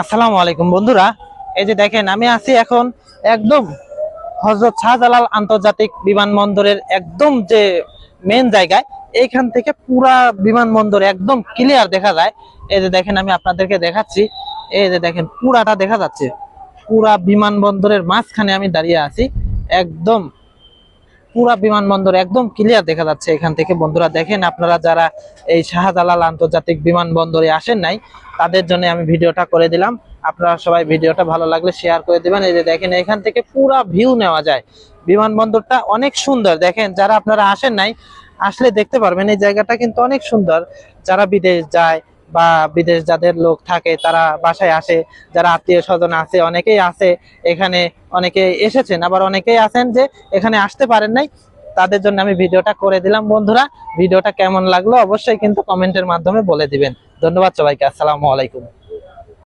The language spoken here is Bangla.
আসসালামু আলাইকুম বন্ধুরা। এই যে দেখেন আমি আছি এখন একদম হযরত শাহজালাল আন্তর্জাতিক বিমানবন্দরের একদম যে মেন জায়গায়। এইখান থেকে পুরা বিমানবন্দর একদম ক্লিয়ার দেখা যায়। এই যে দেখেন আমি আপনাদেরকে দেখাচ্ছি। এই যে দেখেন পুরাটা দেখা যাচ্ছে। পুরা বিমানবন্দরের মাঝখানে আমি দাঁড়িয়ে আছি। একদম পুরা বিমানবন্দর একদম ক্লিয়ার দেখা যাচ্ছে এখান থেকে। বন্ধুরা দেখেন, আপনারা যারা এই শাহজালাল আন্তর্জাতিক বিমানবন্দরে আসেন নাই তাদের জন্য আমি ভিডিওটা করে দিলাম। আপনারা সবাই ভিডিওটা ভালো লাগলে শেয়ার করে দিবেন। এই যে দেখেন এখান থেকে পুরা ভিউ নেওয়া যায়। বিমানবন্দরটা অনেক সুন্দর। দেখেন, যারা আপনারা আসেন নাই আসলে দেখতে পারবেন এই জায়গাটা কিন্তু অনেক সুন্দর। যারা বিদেশ যায় বা বিদেশ যাদের লোক থাকে তারা বাসায় আসে, যারা আত্মীয় স্বজন আছে অনেকেই আছে এখানে, অনেকে এসেছেন, আবার অনেকেই আছেন যে এখানে আসতে পারেন নাই। তাদের জন্য আমি ভিডিওটা করে দিলাম। বন্ধুরা, ভিডিওটা কেমন লাগলো অবশ্যই কিন্তু কমেন্টের মাধ্যমে বলে দিবেন। ধন্যবাদ সবাইকে। আসসালামু আলাইকুম।